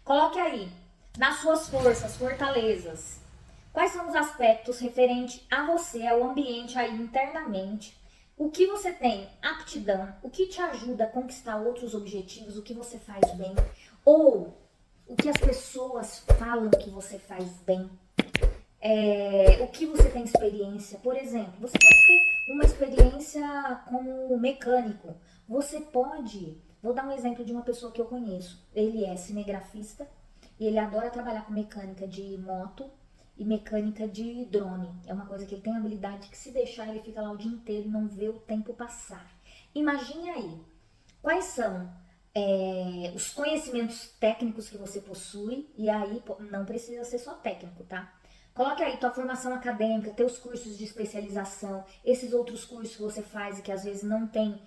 Coloque aí, nas suas forças, fortalezas, quais são os aspectos referentes a você, ao ambiente aí internamente, o que você tem aptidão, o que te ajuda a conquistar outros objetivos, o que você faz bem, ou o que as pessoas falam que você faz bem. O que você tem experiência. Por exemplo, você pode ter uma experiência como mecânico. Você pode. Vou dar um exemplo de uma pessoa que eu conheço. Ele é cinegrafista e ele adora trabalhar com mecânica de moto e mecânica de drone. É uma coisa que ele tem habilidade que, se deixar, ele fica lá o dia inteiro e não vê o tempo passar. Imagine aí quais são os conhecimentos técnicos que você possui, e aí não precisa ser só técnico, tá? Coloque aí tua formação acadêmica, teus cursos de especialização, esses outros cursos que você faz e que às vezes não tem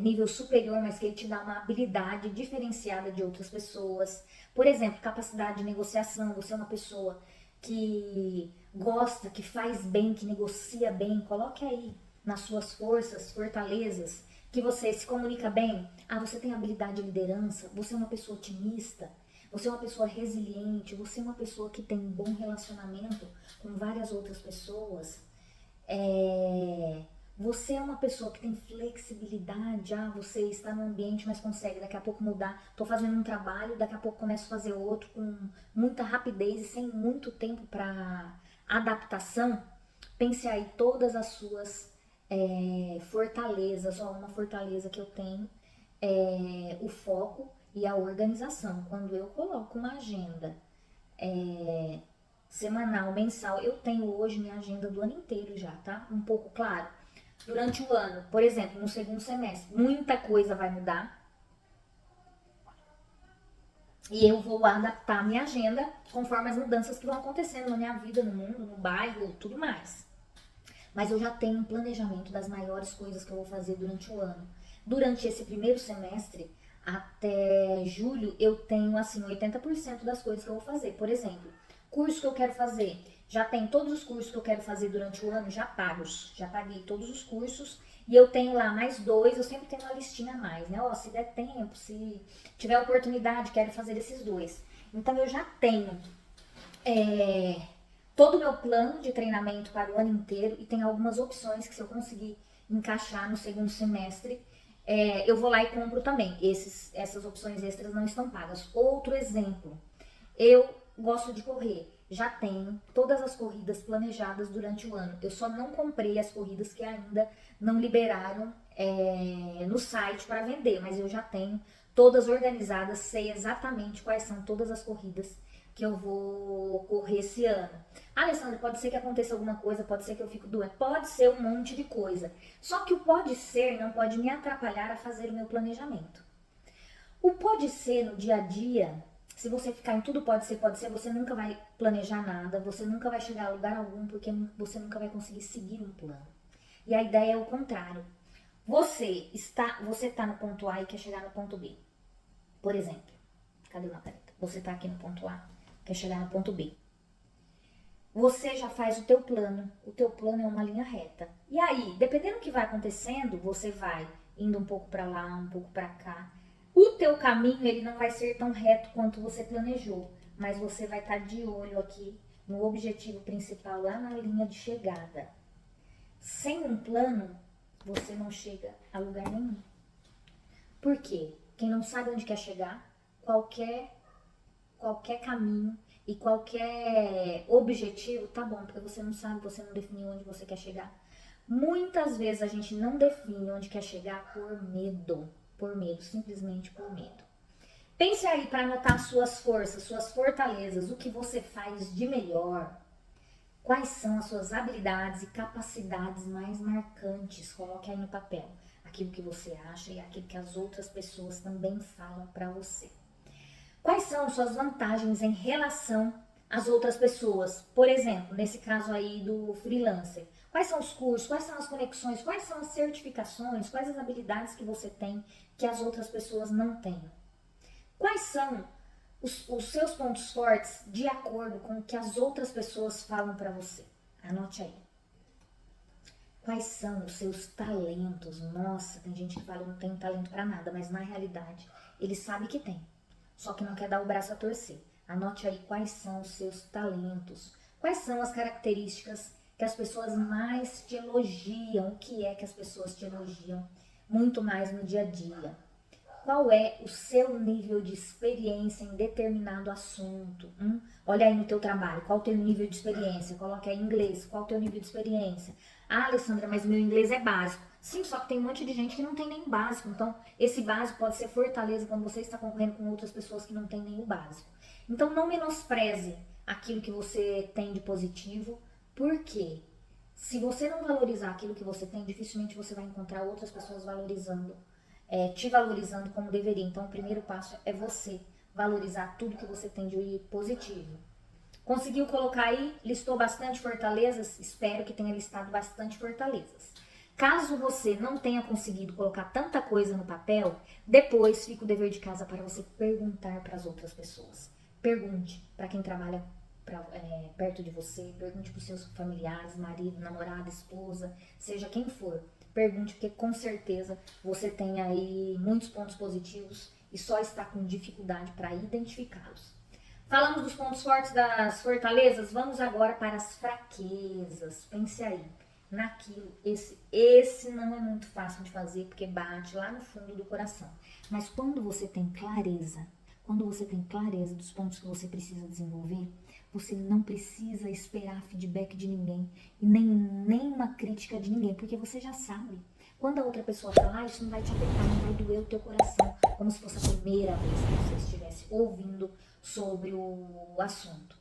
nível superior, mas que ele te dá uma habilidade diferenciada de outras pessoas. Por exemplo, capacidade de negociação, você é uma pessoa que gosta, que faz bem, que negocia bem, coloque aí nas suas forças, fortalezas, que você se comunica bem. Ah, você tem habilidade de liderança, você é uma pessoa otimista, você é uma pessoa resiliente, você é uma pessoa que tem um bom relacionamento com várias outras pessoas. Você é uma pessoa que tem flexibilidade. Ah, você está no ambiente, mas consegue daqui a pouco mudar. Estou fazendo um trabalho, daqui a pouco começo a fazer outro com muita rapidez e sem muito tempo para adaptação. Pense aí todas as suas fortalezas. Ó, uma fortaleza que eu tenho é o foco e a organização. Quando eu coloco uma agenda semanal, mensal, eu tenho hoje minha agenda do ano inteiro já, tá? Um pouco claro. Durante o ano, por exemplo, no segundo semestre, muita coisa vai mudar e eu vou adaptar a minha agenda conforme as mudanças que vão acontecendo na minha vida, no mundo, no bairro, tudo mais. Mas eu já tenho um planejamento das maiores coisas que eu vou fazer durante o ano. Durante esse primeiro semestre, até julho, eu tenho assim 80% das coisas que eu vou fazer. Por exemplo, curso que eu quero fazer. Já tem todos os cursos que eu quero fazer durante o ano já pagos. Já paguei todos os cursos. E eu tenho lá mais dois, eu sempre tenho uma listinha a mais, né? Ó, se der tempo, se tiver oportunidade, quero fazer esses dois. Então eu já tenho todo o meu plano de treinamento para o ano inteiro e tem algumas opções que, se eu conseguir encaixar no segundo semestre, eu vou lá e compro também. Essas opções extras não estão pagas. Outro exemplo, eu gosto de correr. Já tenho todas as corridas planejadas durante o ano. Eu só não comprei as corridas que ainda não liberaram no site para vender, mas eu já tenho todas organizadas, sei exatamente quais são todas as corridas que eu vou correr esse ano. Alessandra, pode ser que aconteça alguma coisa, pode ser que eu fique doente, pode ser um monte de coisa. Só que o pode ser não pode me atrapalhar a fazer o meu planejamento. O pode ser no dia a dia, se você ficar em tudo pode ser, você nunca vai planejar nada, você nunca vai chegar a lugar algum, porque você nunca vai conseguir seguir um plano. E a ideia é o contrário. Você está no ponto A e quer chegar no ponto B. Por exemplo, cadê uma caneta? Você está aqui no ponto A, quer chegar no ponto B. Você já faz o teu plano é uma linha reta. E aí, dependendo do que vai acontecendo, você vai indo um pouco para lá, um pouco para cá. O teu caminho, ele não vai ser tão reto quanto você planejou, mas você vai estar de olho aqui no objetivo principal, lá na linha de chegada. Sem um plano, você não chega a lugar nenhum. Por quê? Quem não sabe onde quer chegar, qualquer caminho e qualquer objetivo, tá bom, porque você não sabe, você não definiu onde você quer chegar. Muitas vezes a gente não define onde quer chegar por medo, simplesmente por medo. Pense aí para anotar suas forças, suas fortalezas, o que você faz de melhor, quais são as suas habilidades e capacidades mais marcantes. Coloque aí no papel aquilo que você acha e aquilo que as outras pessoas também falam para você. Quais são suas vantagens em relação às outras pessoas? Por exemplo, nesse caso aí do freelancer. Quais são os cursos, quais são as conexões, quais são as certificações, quais as habilidades que você tem que as outras pessoas não têm? Quais são os seus pontos fortes de acordo com o que as outras pessoas falam para você? Anote aí. Quais são os seus talentos? Nossa, tem gente que fala que não tem talento para nada, mas na realidade ele sabe que tem. só que não quer dar o braço a torcer. Anote aí quais são os seus talentos, quais são as características que as pessoas mais te elogiam, o que é que as pessoas te elogiam muito mais no dia a dia. Qual é o seu nível de experiência em determinado assunto? Olha aí no teu trabalho, qual o teu nível de experiência? Coloque aí em inglês, qual o teu nível de experiência? Ah, Alessandra, mas meu inglês é básico. Sim, só que tem um monte de gente que não tem nem básico. Então, esse básico pode ser fortaleza quando você está concorrendo com outras pessoas que não têm nem o básico. Então, não menospreze aquilo que você tem de positivo, porque se você não valorizar aquilo que você tem, dificilmente você vai encontrar outras pessoas valorizando te valorizando como deveria. Então, o primeiro passo é você valorizar tudo que você tem de positivo. Conseguiu colocar aí? Listou bastante fortalezas? Espero que tenha listado bastante fortalezas. Caso você não tenha conseguido colocar tanta coisa no papel, depois fica o dever de casa para você perguntar para as outras pessoas. Pergunte para quem trabalha perto de você, pergunte para os seus familiares, marido, namorada, esposa, seja quem for. Pergunte, porque com certeza você tem aí muitos pontos positivos e só está com dificuldade para identificá-los. Falamos dos pontos fortes, das fortalezas, vamos agora para as fraquezas. Pense aí naquilo. Esse não é muito fácil de fazer porque bate lá no fundo do coração. Mas quando você tem clareza dos pontos que você precisa desenvolver, você não precisa esperar feedback de ninguém e nem uma crítica de ninguém, porque você já sabe. Quando a outra pessoa falar, isso não vai te afetar, não vai doer o teu coração, como se fosse a primeira vez que você estivesse ouvindo sobre o assunto.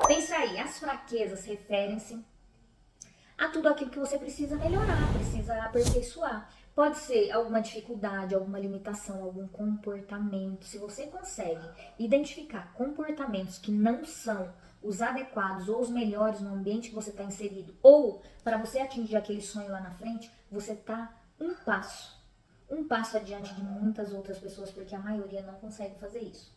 Pensa aí, as fraquezas referem-se a tudo aquilo que você precisa melhorar, precisa aperfeiçoar. Pode ser alguma dificuldade, alguma limitação, algum comportamento. Se você consegue identificar comportamentos que não são os adequados ou os melhores no ambiente que você está inserido, ou para você atingir aquele sonho lá na frente, você está um passo adiante de muitas outras pessoas, porque a maioria não consegue fazer isso.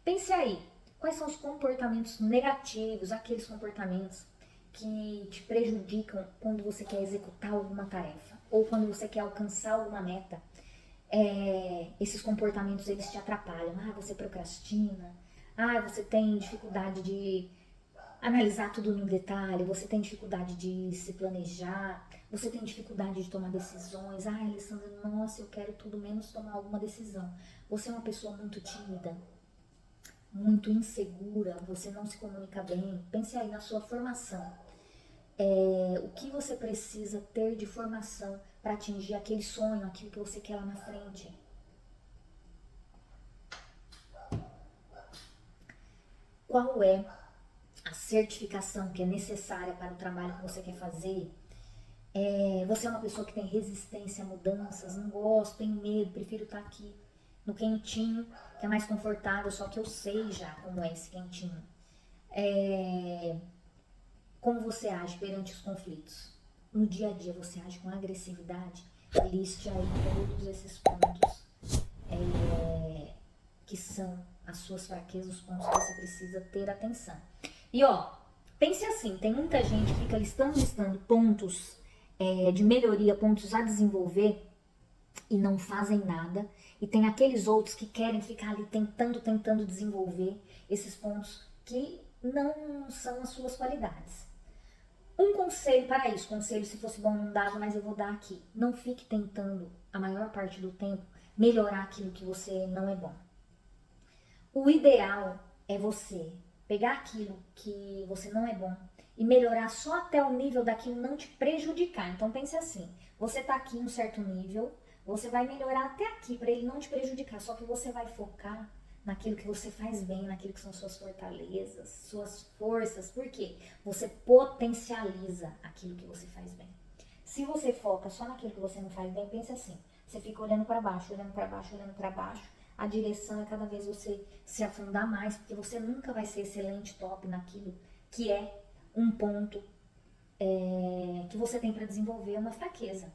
Pense aí, quais são os comportamentos negativos, aqueles comportamentos que te prejudicam quando você quer executar alguma tarefa ou quando você quer alcançar alguma meta. Esses comportamentos eles te atrapalham. Você procrastina. Você tem dificuldade de analisar tudo no detalhe. Você tem dificuldade de se planejar. Você tem dificuldade de tomar decisões. Alessandra, nossa, eu quero tudo menos tomar alguma decisão. Você é uma pessoa muito tímida, muito insegura, você não se comunica bem. Pense aí na sua formação. O que você precisa ter de formação para atingir aquele sonho, aquilo que você quer lá na frente. Qual é a certificação que é necessária para o trabalho que você quer fazer? Você é uma pessoa que tem resistência a mudanças, não gosto, tenho medo, prefiro estar aqui no quentinho, que é mais confortável, só que eu sei já como é esse quentinho. Como você age perante os conflitos? No dia a dia você age com agressividade? Liste aí todos esses pontos que são as suas fraquezas, os pontos que você precisa ter atenção. E pense assim, tem muita gente que fica listando pontos de melhoria, pontos a desenvolver e não fazem nada. E tem aqueles outros que querem ficar ali tentando desenvolver esses pontos que não são as suas qualidades. Um conselho para isso, conselho se fosse bom não dava, mas eu vou dar aqui. Não fique tentando, a maior parte do tempo, melhorar aquilo que você não é bom. O ideal é você pegar aquilo que você não é bom e melhorar só até o nível daquilo não te prejudicar. Então pense assim, você está aqui em um certo nível, você vai melhorar até aqui para ele não te prejudicar, só que você vai focar naquilo que você faz bem, naquilo que são suas fortalezas, suas forças. Por quê? Você potencializa aquilo que você faz bem. Se você foca só naquilo que você não faz bem, pense assim, você fica olhando para baixo, a direção é cada vez você se afundar mais, porque você nunca vai ser excelente, top naquilo que é um ponto que você tem para desenvolver, uma fraqueza.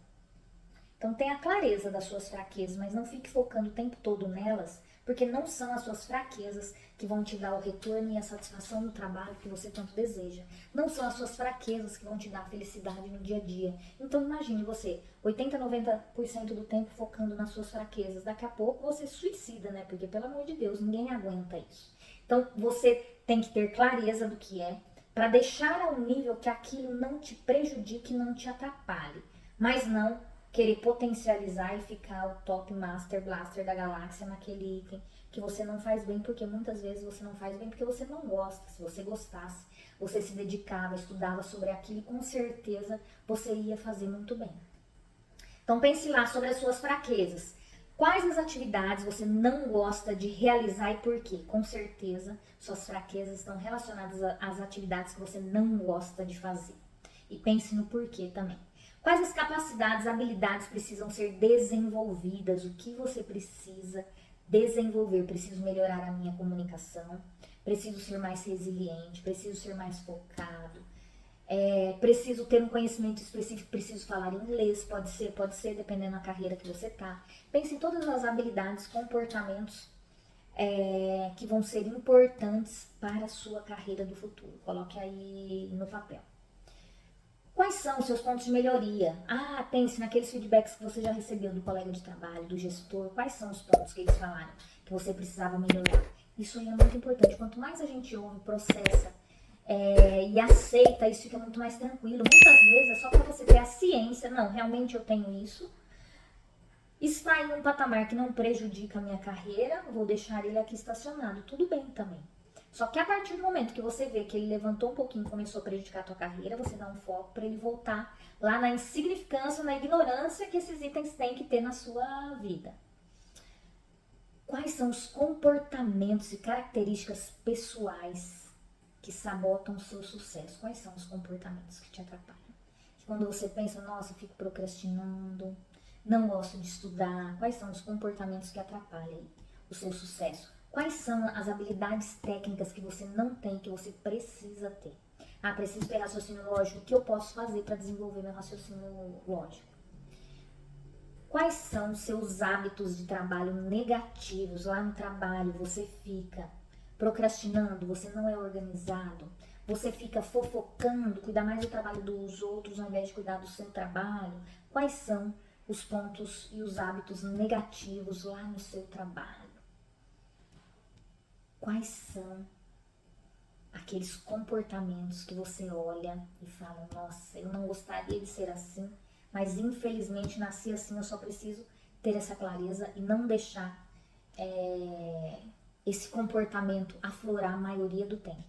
Então tenha clareza das suas fraquezas, mas não fique focando o tempo todo nelas, porque não são as suas fraquezas que vão te dar o retorno e a satisfação no trabalho que você tanto deseja. Não são as suas fraquezas que vão te dar felicidade no dia a dia. Então imagine você, 80, 90% do tempo focando nas suas fraquezas. Daqui a pouco você suicida, né? Porque, pelo amor de Deus, ninguém aguenta isso. Então você tem que ter clareza do que é, para deixar ao nível que aquilo não te prejudique, não te atrapalhe. Mas não querer potencializar e ficar o top master blaster da galáxia naquele item que você não faz bem, porque muitas vezes você não faz bem porque você não gosta. Se você gostasse, você se dedicava, estudava sobre aquilo e com certeza você ia fazer muito bem. Então pense lá sobre as suas fraquezas. Quais as atividades você não gosta de realizar e por quê? Com certeza suas fraquezas estão relacionadas às atividades que você não gosta de fazer. E pense no porquê também. Quais as capacidades, habilidades precisam ser desenvolvidas? O que você precisa desenvolver? Preciso melhorar a minha comunicação, preciso ser mais resiliente, preciso ser mais focado, preciso ter um conhecimento específico, preciso falar inglês, pode ser, dependendo da carreira que você tá. Pense em todas as habilidades, comportamentos que vão ser importantes para a sua carreira do futuro. Coloque aí no papel. Quais são os seus pontos de melhoria? Pense naqueles feedbacks que você já recebeu do colega de trabalho, do gestor. Quais são os pontos que eles falaram que você precisava melhorar? Isso aí é muito importante. Quanto mais a gente ouve, processa e aceita, isso fica muito mais tranquilo. Muitas vezes é só para você ter a ciência. Não, realmente eu tenho isso. Está em um patamar que não prejudica a minha carreira, vou deixar ele aqui estacionado. Tudo bem também. Só que a partir do momento que você vê que ele levantou um pouquinho e começou a prejudicar a tua carreira, você dá um foco para ele voltar lá na insignificância, na ignorância que esses itens têm que ter na sua vida. Quais são os comportamentos e características pessoais que sabotam o seu sucesso? Quais são os comportamentos que te atrapalham? Quando você pensa, nossa, eu fico procrastinando, não gosto de estudar. Quais são os comportamentos que atrapalham o seu sucesso? Quais são as habilidades técnicas que você não tem, que você precisa ter? Preciso ter raciocínio lógico. O que eu posso fazer para desenvolver meu raciocínio lógico? Quais são os seus hábitos de trabalho negativos? Lá no trabalho você fica procrastinando, você não é organizado, você fica fofocando, cuida mais do trabalho dos outros ao invés de cuidar do seu trabalho. Quais são os pontos e os hábitos negativos lá no seu trabalho? Quais são aqueles comportamentos que você olha e fala, nossa, eu não gostaria de ser assim, mas infelizmente nasci assim, eu só preciso ter essa clareza e não deixar esse comportamento aflorar a maioria do tempo.